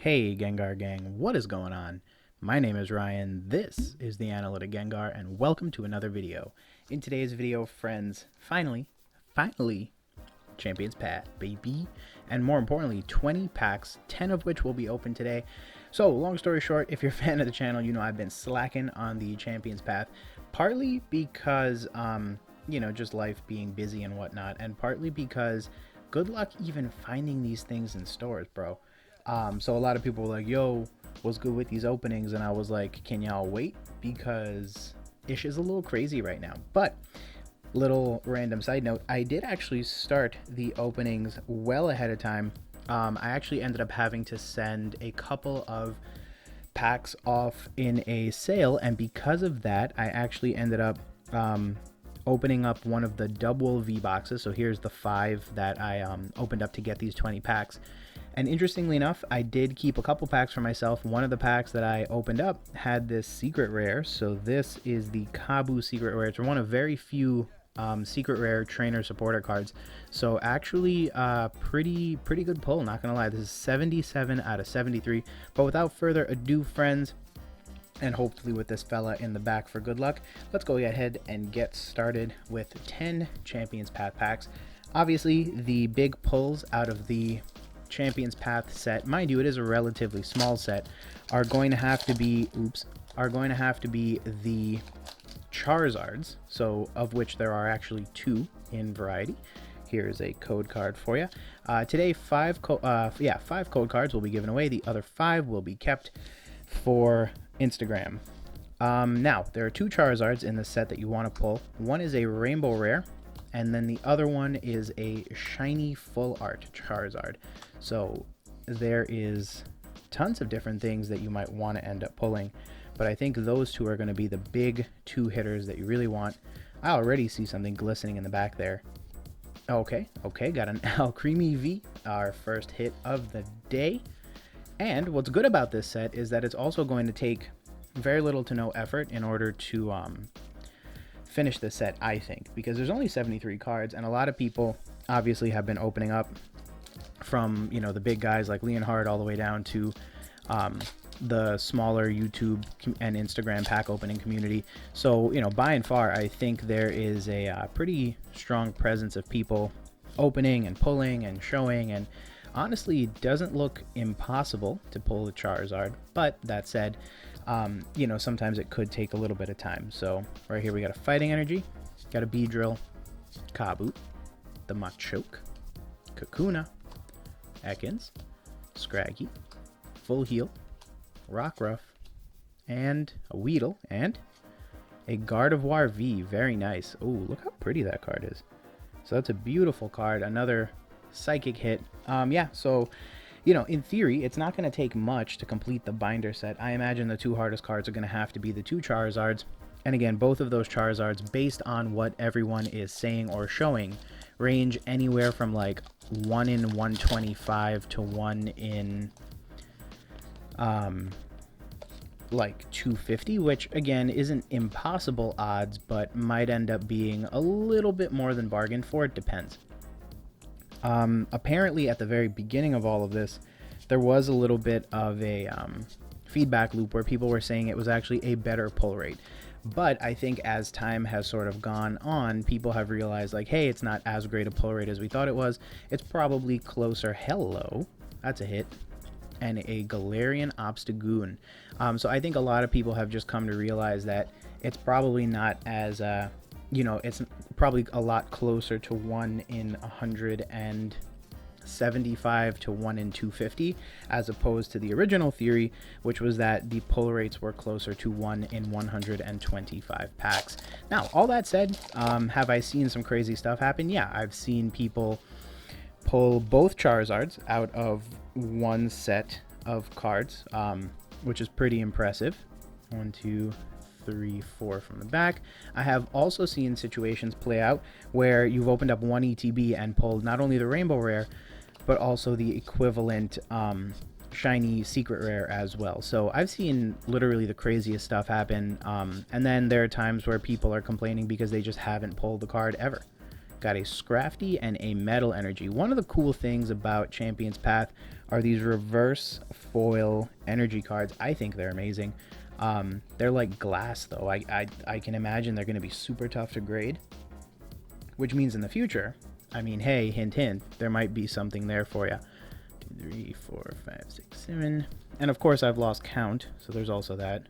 Hey Gengar Gang, what is going on? My name is Ryan, this is the Analytic Gengar, and welcome to another video. In today's video, friends, finally, Champions Path, baby. And more importantly, 20 packs, 10 of which will be open today. So, long story short, if you're a fan of the channel, you know I've been slacking on the Champions Path, partly because, just life being busy and whatnot, and partly because good luck even finding these things in stores, bro. So a lot of people were like, yo, what's good with these openings? And I was like, can y'all wait? Because ish is a little crazy right now. But little random side note, I did actually start the openings well ahead of time. I actually ended up having to send a couple of packs off in a sale, and because of that, I actually ended up opening up one of the double V boxes. So here's the 5 that I opened up to get these 20 packs. And interestingly enough, I did keep a couple packs for myself. One of the packs that I opened up had this secret rare. So this is the Kabu secret rare. It's one of very few secret rare trainer supporter cards. So actually pretty good pull, not gonna lie. This is 77 out of 73. But without further ado, friends, and hopefully with this fella in the back for good luck, let's go ahead and get started with 10 Champions Path packs. Obviously, the big pulls out of the Champions Path set, mind you, it is a relatively small set, are going to have to be the Charizards, so of which there are actually 2 in variety. Here's a code card for you. Today, 5 code cards will be given away. The other 5 will be kept for Instagram. Now, there are 2 Charizards in the set that you want to pull. One is a Rainbow Rare, and then the other one is a shiny full art Charizard. So there is tons of different things that you might want to end up pulling, but I think those 2 are going to be the big 2 hitters that you really want. I already see something glistening in the back there. Okay, got an Alcremie V, our first hit of the day. And what's good about this set is that it's also going to take very little to no effort in order to finish the set, I think, because there's only 73 cards, and a lot of people obviously have been opening up from, the big guys like Leonhard all the way down to the smaller YouTube and Instagram pack opening community. So, by and far, I think there is a pretty strong presence of people opening and pulling and showing, and honestly, it doesn't look impossible to pull the Charizard, but that said, sometimes it could take a little bit of time. So right here we got a Fighting Energy, got a Beedrill, Kabu, the Machoke, Kakuna, Ekans, Scraggy, Full Heal, Rockruff, and a Weedle, and a Gardevoir V. Very nice. Oh, look how pretty that card is. So that's a beautiful card. Another psychic hit. So in theory, it's not going to take much to complete the binder set. I imagine the 2 hardest cards are going to have to be the 2 Charizards, and again, both of those Charizards, based on what everyone is saying or showing, range anywhere from like 1 in 125 to 1 in like 250, which again isn't impossible odds, but might end up being a little bit more than bargained for. It depends. Apparently at the very beginning of all of this, there was a little bit of a feedback loop where people were saying it was actually a better pull rate. But I think as time has sort of gone on, people have realized like, hey, it's not as great a pull rate as we thought it was. It's probably closer. Hello, that's a hit. And a Galarian Obstagoon. So I think a lot of people have just come to realize that it's probably not as it's probably a lot closer to 1 in 175 to 1 in 250, as opposed to the original theory, which was that the pull rates were closer to 1 in 125 packs. Now, all that said, have I seen some crazy stuff happen? Yeah, I've seen people pull both Charizards out of one set of cards, which is pretty impressive. 1, 2, 3, 4 from the back. I have also seen situations play out where you've opened up one ETB and pulled not only the Rainbow Rare, but also the equivalent shiny secret rare as well. So I've seen literally the craziest stuff happen, and then there are times where people are complaining because they just haven't pulled the card ever. got a Scrafty, and a Metal Energy. One of the cool things about Champion's Path are these reverse foil energy cards. I think they're amazing. They're like glass, though. I can imagine they're going to be super tough to grade, which means in the future, I mean, hey, hint, hint, there might be something there for you. 2, 3, 4, 5, 6, 7. And of course, I've lost count, so there's also that.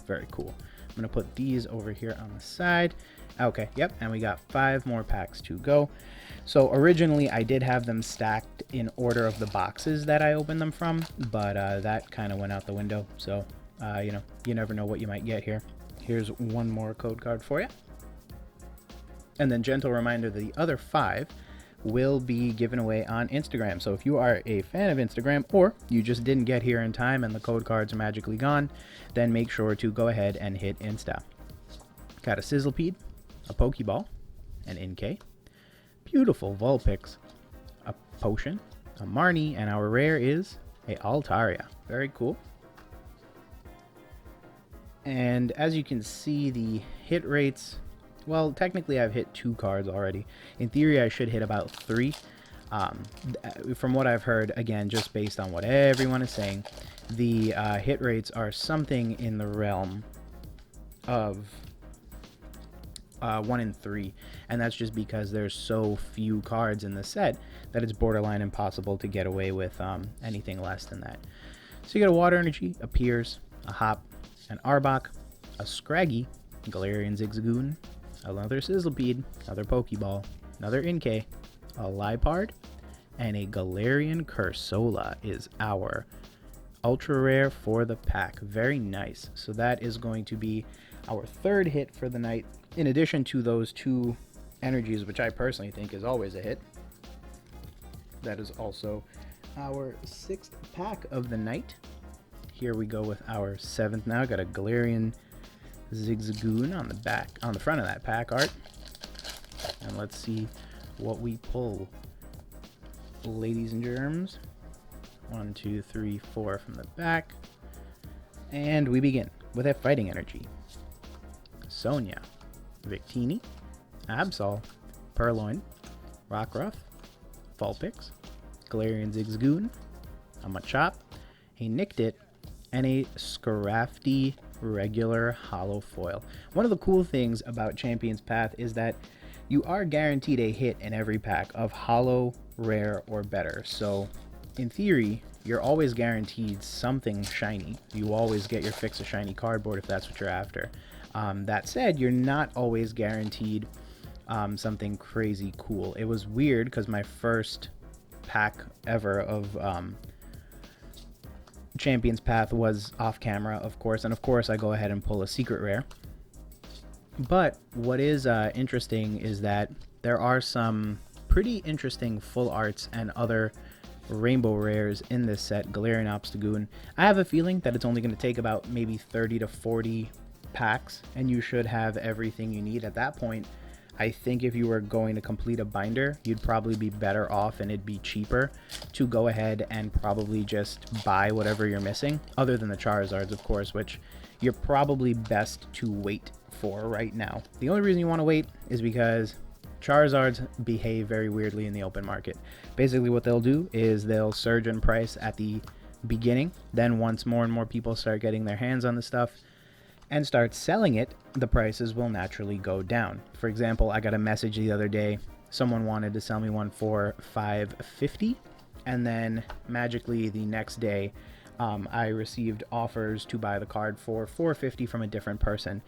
Very cool. I'm going to put these over here on the side. Okay, yep, and we got 5 more packs to go. So originally, I did have them stacked in order of the boxes that I opened them from, but that kind of went out the window. So, you know, you never know what you might get here. Here's one more code card for you. And then gentle reminder, the other 5 will be given away on Instagram. So if you are a fan of Instagram, or you just didn't get here in time and the code cards are magically gone, then make sure to go ahead and hit Insta. Got a Sizzlepede, a Pokeball, an NK, beautiful Vulpix, a Potion, a Marnie, and our rare is a Altaria. Very cool. And as you can see, the hit rates, well, technically I've hit 2 cards already. In theory, I should hit about 3. From what I've heard, again, just based on what everyone is saying, the hit rates are something in the realm of 1 in 3. And that's just because there's so few cards in the set that it's borderline impossible to get away with anything less than that. So you get a Water Energy, a Piers, a Hop, an Arbok, a Scraggy, Galarian Zigzagoon, another Sizzlepede, another Pokeball, another NK, a Liepard, and a Galarian Cursola is our ultra rare for the pack. Very nice. So that is going to be our 3rd hit for the night, in addition to those 2 energies, which I personally think is always a hit. That is also our 6th pack of the night. Here we go with our 7th now. Got a Galarian Zigzagoon on the back, on the front of that pack art. And let's see what we pull. Ladies and germs. 1, 2, 3, 4 from the back. And we begin with a Fighting Energy. Sonia, Victini, Absol, Purloin, Rockruff, Vulpix, Galarian Zigzagoon, a Machop, a Nickit, and a Scrafty regular hollow foil. One of the cool things about Champion's Path is that you are guaranteed a hit in every pack of hollow, rare, or better. So in theory, you're always guaranteed something shiny. You always get your fix of shiny cardboard if that's what you're after. That said, you're not always guaranteed something crazy cool. It was weird because my first pack ever of Champion's Path was off camera, of course, and of course I go ahead and pull a secret rare. But what is interesting is that there are some pretty interesting full arts and other rainbow rares in this set. Galarian Obstagoon. I have a feeling that it's only going to take about maybe 30 to 40 packs, and you should have everything you need at that point. I think if you were going to complete a binder, you'd probably be better off, and it'd be cheaper to go ahead and probably just buy whatever you're missing, other than the Charizards, of course, which you're probably best to wait for right now. The only reason you want to wait is because Charizards behave very weirdly in the open market. Basically what they'll do is they'll surge in price at the beginning, then once more and more people start getting their hands on the stuff and start selling it, the prices will naturally go down. For example, I got a message the other day, someone wanted to sell me one for $550, and then magically the next day I received offers to buy the card for $450 from a different person.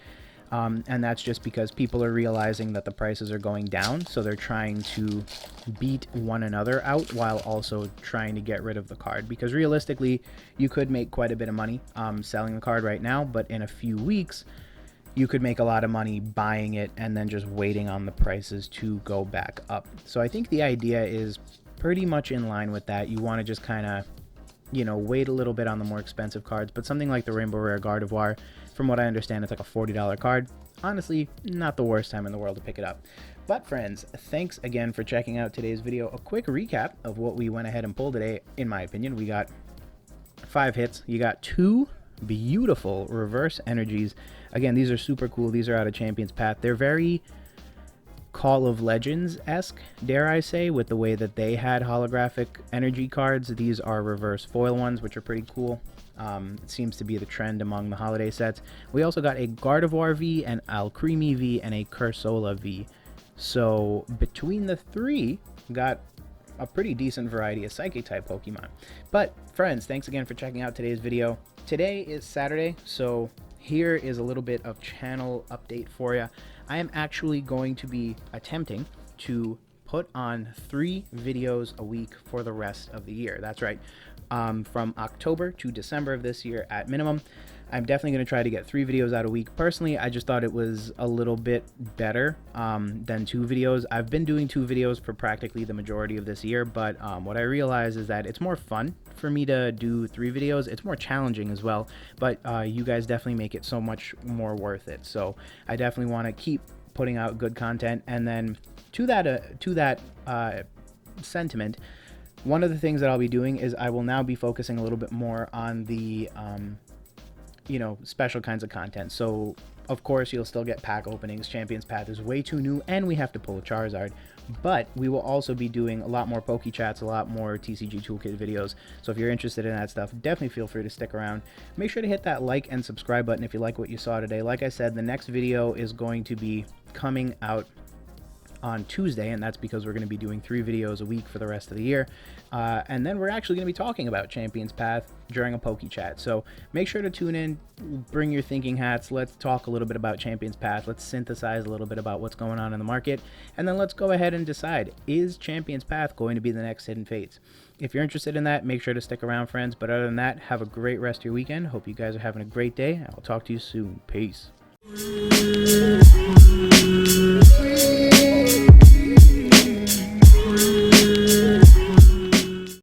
And that's just because people are realizing that the prices are going down, so they're trying to beat one another out while also trying to get rid of the card. Because realistically, you could make quite a bit of money selling the card right now, but in a few weeks, you could make a lot of money buying it and then just waiting on the prices to go back up. So I think the idea is pretty much in line with that. You want to just kind of, you know, wait a little bit on the more expensive cards, but something like the Rainbow Rare Gardevoir, from what I understand, it's like a $40 card. Honestly, not the worst time in the world to pick it up. But friends, thanks again for checking out today's video. A quick recap of what we went ahead and pulled today. In my opinion, we got 5 hits. You got 2 beautiful reverse energies again, these are super cool. These are out of Champions Path. They're very Call of Legends-esque, dare I say, with the way that they had holographic energy cards. These are reverse foil ones, which are pretty cool. It seems to be the trend among the holiday sets. We also got a Gardevoir V, an Alcremie V, and a Cursola V. So between the three, got a pretty decent variety of Psychic-type Pokemon. But friends, thanks again for checking out today's video. Today is Saturday, so here is a little bit of channel update for you. I am actually going to be attempting to put on 3 videos a week for the rest of the year. That's right, from October to December of this year at minimum. I'm definitely going to try to get 3 videos out a week. Personally, I just thought it was a little bit better than 2 videos. I've been doing 2 videos for practically the majority of this year, but what I realize is that it's more fun for me to do 3 videos. It's more challenging as well, but you guys definitely make it so much more worth it. So I definitely want to keep putting out good content. And then to that sentiment, one of the things that I'll be doing is I will now be focusing a little bit more on the special kinds of content. So of course you'll still get pack openings. Champions Path is way too new and we have to pull a Charizard, but we will also be doing a lot more Poke Chats, a lot more TCG Toolkit videos. So if you're interested in that stuff, definitely feel free to stick around. Make sure to hit that like and subscribe button if you like what you saw today. Like I said, the next video is going to be coming out on Tuesday, and that's because we're going to be doing 3 videos a week for the rest of the year, and then we're actually going to be talking about Champions Path during a Poke Chat. So make sure to tune in, bring your thinking hats, let's talk a little bit about Champions Path, let's synthesize a little bit about what's going on in the market, and then let's go ahead and decide, is Champions Path going to be the next Hidden Fates? If you're interested in that, make sure to stick around, friends. But other than that, have a great rest of your weekend. Hope you guys are having a great day. I'll talk to you soon. Peace.